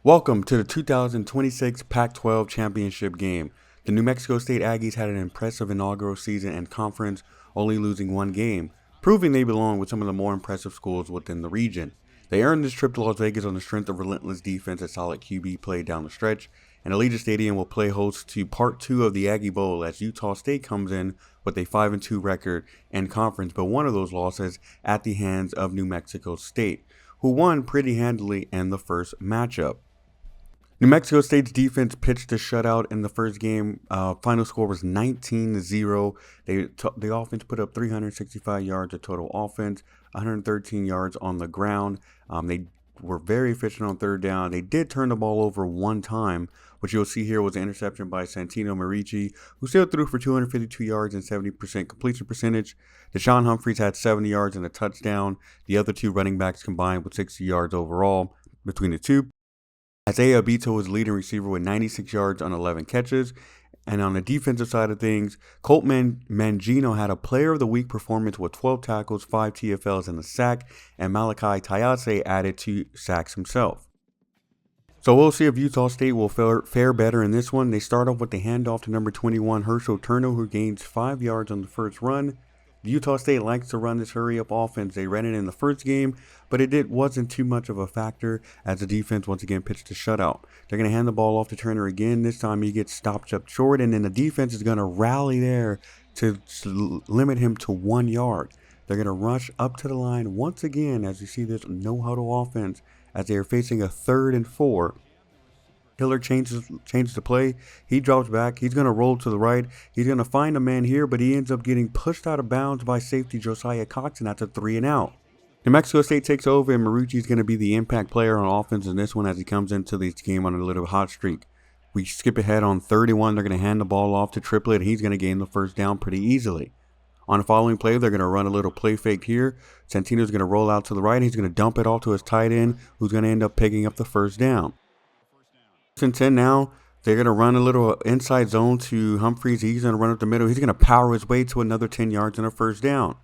Welcome to the 2026 Pac-12 championship game. The New Mexico State Aggies had an impressive inaugural season and conference, only losing one game, proving they belong with some of the more impressive schools within the region. They earned this trip to Las Vegas on the strength of relentless defense and solid QB play down the stretch, and Allegiant Stadium will play host to Part 2 of the Aggie Bowl as Utah State comes in with a 5-2 record in conference, but one of those losses at the hands of New Mexico State, who won pretty handily in the first matchup. New Mexico State's defense pitched a shutout in the first game. Final score was 19-0. The offense put up 365 yards of total offense, 113 yards on the ground. They were very efficient on third down. They did turn the ball over one time, which you'll see here was an interception by Santino Marici, who still threw for 252 yards and 70% completion percentage. Deshaun Humphreys had 70 yards and a touchdown. The other two running backs combined with 60 yards overall between the two. Isaiah Abito was leading receiver with 96 yards on 11 catches. And on the defensive side of things, Colt Mangino had a player of the week performance with 12 tackles, 5 TFLs, and a sack. And Malachi Tayase added 2 sacks himself. So we'll see if Utah State will fare better in this one. They start off with the handoff to number 21, Herschel Turner, who gains 5 yards on the first run. Utah State likes to run this hurry-up offense. They ran it in the first game, but it wasn't too much of a factor as the defense once again pitched a shutout. They're going to hand the ball off to Turner again. This time he gets stopped up short, and then the defense is going to rally there to limit him to 1 yard. They're going to rush up to the line once again as you see this no-huddle offense as they are facing a 3rd and 4. Hiller changes the play. He drops back. He's going to roll to the right. He's going to find a man here, but he ends up getting pushed out of bounds by safety Josiah Cox, and that's a 3 and out. New Mexico State takes over, and Marucci is going to be the impact player on offense in this one as he comes into this game on a little hot streak. We skip ahead on 31. They're going to hand the ball off to Triplett, and he's going to gain the first down pretty easily. On the following play, they're going to run a little play fake here. Santino's going to roll out to the right. He's going to dump it off to his tight end, who's going to end up picking up the first down. 10 now, they're going to run a little inside zone to Humphreys. He's going to run up the middle. He's going to power his way to another 10 yards and a first down.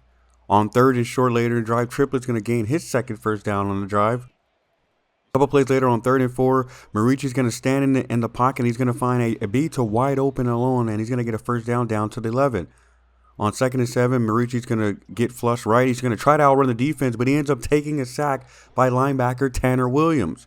On 3rd and short later in the drive, Triplett's going to gain his second first down on the drive. A couple plays later on 3rd and 4, Marici's going to stand in the pocket. He's going to find a beat to wide open alone, and he's going to get a first down to the 11. On 2nd and 7, Marici's going to get flush right. He's going to try to outrun the defense, but he ends up taking a sack by linebacker Tanner Williams.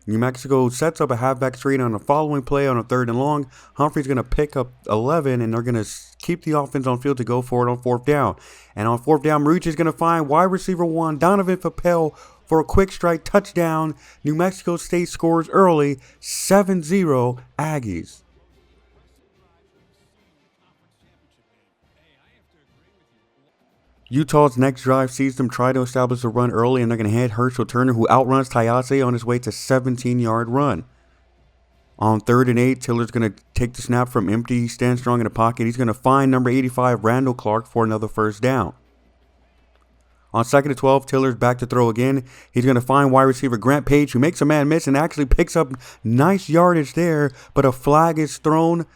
New Mexico sets up a halfback screen on the following play on a 3rd and long. Humphrey's going to pick up 11, and they're going to keep the offense on field to go for it on 4th down. And on 4th down, Marucci is going to find wide receiver 1, Donovan Papel, for a quick strike touchdown. New Mexico State scores early, 7-0 Aggies. Utah's next drive sees them try to establish a run early, and they're going to head Herschel Turner, who outruns Tayase on his way to 17-yard run. On 3rd and 8, Tiller's going to take the snap from empty. He stands strong in the pocket. He's going to find number 85, Randall Clark, for another first down. On 2nd and 12, Tiller's back to throw again. He's going to find wide receiver Grant Page, who makes a man miss and actually picks up nice yardage there, but a flag is thrown.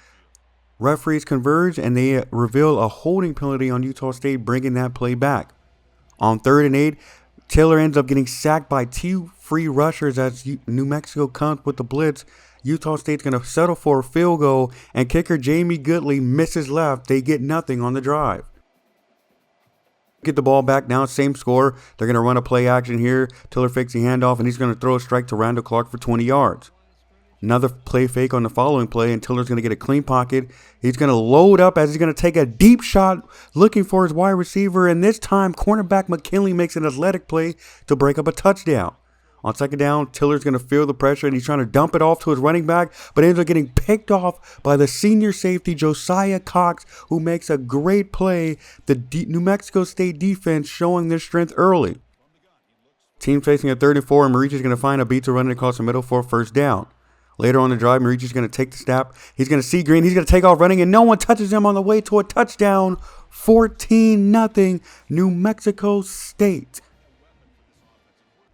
Referees converge, and they reveal a holding penalty on Utah State, bringing that play back. On 3rd and 8, Tiller ends up getting sacked by 2 free rushers as New Mexico comes with the blitz. Utah State's going to settle for a field goal, and kicker Jamie Goodley misses left. They get nothing on the drive. Get the ball back now, same score. They're going to run a play action here. Tiller fakes the handoff, and he's going to throw a strike to Randall Clark for 20 yards. Another play fake on the following play, and Tiller's going to get a clean pocket. He's going to load up as he's going to take a deep shot looking for his wide receiver, and this time cornerback McKinley makes an athletic play to break up a touchdown. On 2nd down, Tiller's going to feel the pressure, and he's trying to dump it off to his running back, but ends up getting picked off by the senior safety Josiah Cox, who makes a great play. The New Mexico State defense showing their strength early. Team facing a 3rd and 4, and Marici's going to find a beat to run it across the middle for a first down. Later on the drive, Marici's going to take the snap. He's going to see green. He's going to take off running, and no one touches him on the way to a touchdown. 14-0 New Mexico State.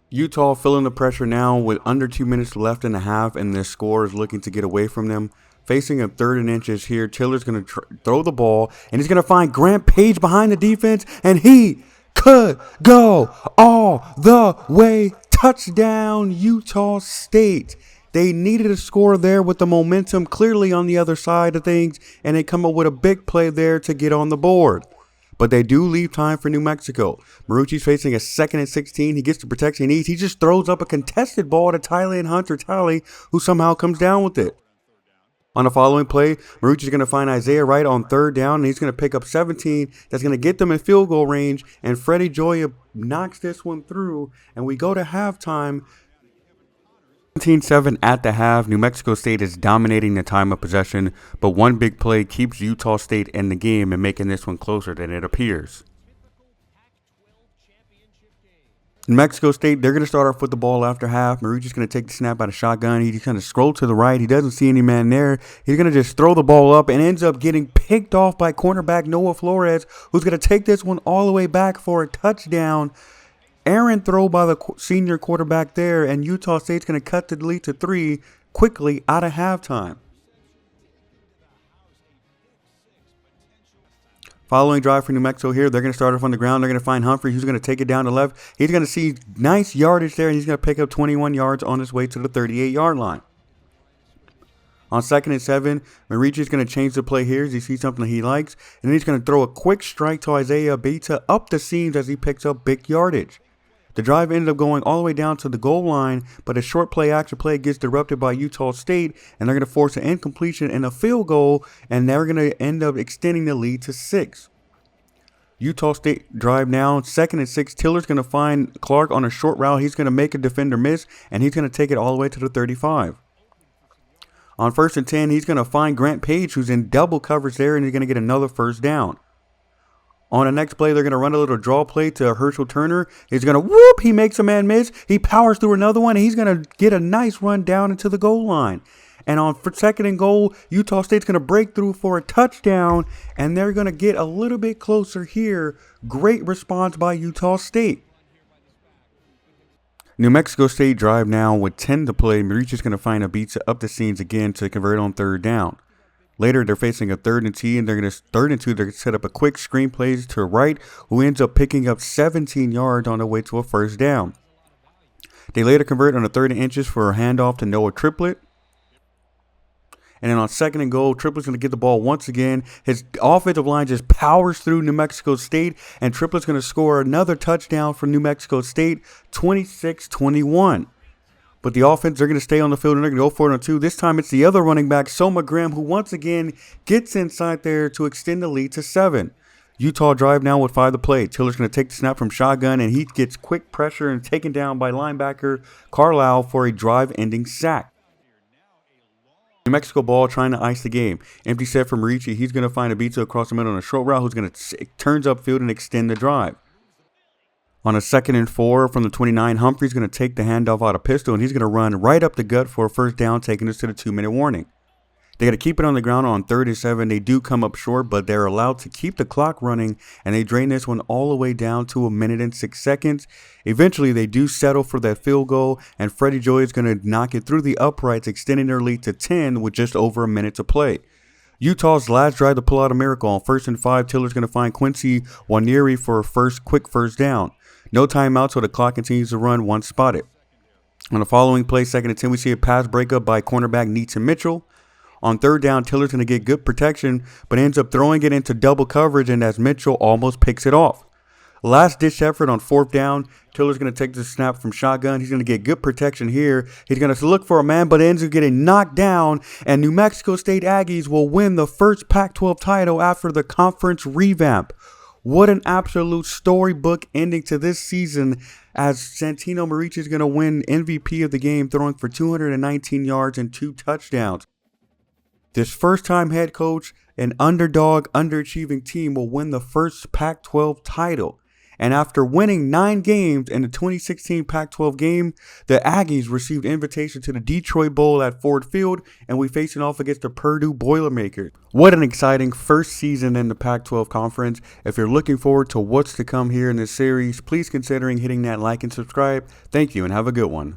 Utah feeling the pressure now with under 2 minutes left in the half, and their score is looking to get away from them. Facing a 3rd and inches here, Tiller's going to throw the ball, and he's going to find Grant Page behind the defense, and he could go all the way. Touchdown, Utah State. They needed a score there with the momentum clearly on the other side of things, and they come up with a big play there to get on the board. But they do leave time for New Mexico. Marucci's facing a 2nd and 16. He gets the protection he needs. He just throws up a contested ball to Tyler and Hunter Talley, who somehow comes down with it. On the following play, Marucci's going to find Isaiah Wright on 3rd down, and he's going to pick up 17. That's going to get them in field goal range, and Freddie Joya knocks this one through, and we go to halftime. 17-7 at the half. New Mexico State is dominating the time of possession, but one big play keeps Utah State in the game and making this one closer than it appears. New Mexico State, they're going to start off with the ball after half. Marucci's going to take the snap out of shotgun. He kind of scrolls to the right. He doesn't see any man there. He's going to just throw the ball up and ends up getting picked off by cornerback Noah Flores, who's going to take this one all the way back for a touchdown. Errant throw by the senior quarterback there, and Utah State's going to cut the lead to 3 quickly out of halftime. Following drive for New Mexico here, they're going to start off on the ground. They're going to find Humphrey, who's going to take it down to left. He's going to see nice yardage there, and he's going to pick up 21 yards on his way to the 38-yard line. On 2nd and 7, Marucci's going to change the play here as he sees something he likes, and then he's going to throw a quick strike to Isaiah Beta up the seams as he picks up big yardage. The drive ended up going all the way down to the goal line, but a short play action play gets disrupted by Utah State, and they're going to force an incompletion and a field goal, and they're going to end up extending the lead to 6. Utah State drive now, 2nd and 6. Tiller's going to find Clark on a short route. He's going to make a defender miss, and he's going to take it all the way to the 35. On 1st and 10, he's going to find Grant Page, who's in double coverage there, and he's going to get another first down. On the next play, they're going to run a little draw play to Herschel Turner. He's going to whoop. He makes a man miss. He powers through another one, and he's going to get a nice run down into the goal line. And on 2nd and goal, Utah State's going to break through for a touchdown, and they're going to get a little bit closer here. Great response by Utah State. New Mexico State drive now with 10 to play. Marucci's going to find a beat up the seams again to convert on 3rd down. Later, they're facing a 3rd and T, and they're going to 3rd and 2. They're going to set up a quick screen plays to Wright, who ends up picking up 17 yards on the way to a first down. They later convert on a 3rd and inches for a handoff to Noah Triplett. And then on 2nd and goal, Triplett's going to get the ball once again. His offensive line just powers through New Mexico State, and Triplett's going to score another touchdown for New Mexico State, 26-21. But the offense, they're going to stay on the field, and they're going to go for it on 2. This time it's the other running back, Soma Graham, who once again gets inside there to extend the lead to 7. Utah drive now with 5 to play. Tiller's going to take the snap from shotgun, and he gets quick pressure and taken down by linebacker Carlisle for a drive-ending sack. New Mexico ball trying to ice the game. Empty set from Marucci. He's going to find a beat across the middle on a short route who's going to turns upfield and extend the drive. On a 2nd and 4 from the 29, Humphrey's going to take the handoff out of pistol, and he's going to run right up the gut for a first down, taking us to the 2-minute warning. They got to keep it on the ground on 3rd and 7. They do come up short, but they're allowed to keep the clock running, and they drain this one all the way down to 1 minute and 6 seconds. Eventually, they do settle for that field goal, and Freddie Joy is going to knock it through the uprights, extending their lead to 10 with just over a minute to play. Utah's last drive to pull out a miracle. On 1st and 5, Tiller's going to find Quincy Waneri for a quick first down. No timeout, so the clock continues to run once spotted. On the following play, 2nd and 10, we see a pass breakup by cornerback Neeton Mitchell. On 3rd down, Tiller's going to get good protection, but ends up throwing it into double coverage, and as Mitchell almost picks it off. Last-ditch effort on 4th down. Tiller's going to take the snap from shotgun. He's going to get good protection here. He's going to look for a man, but ends up getting knocked down, and New Mexico State Aggies will win the first Pac-12 title after the conference revamp. What an absolute storybook ending to this season, as Santino Marucci is going to win MVP of the game, throwing for 219 yards and 2 touchdowns. This first-time head coach, an underdog, underachieving team, will win the first Pac-12 title. And after winning 9 games in the 2016 Pac-12 game, the Aggies received invitation to the Detroit Bowl at Ford Field, and we facing off against the Purdue Boilermakers. What an exciting first season in the Pac-12 conference. If you're looking forward to what's to come here in this series, please consider hitting that like and subscribe. Thank you, and have a good one.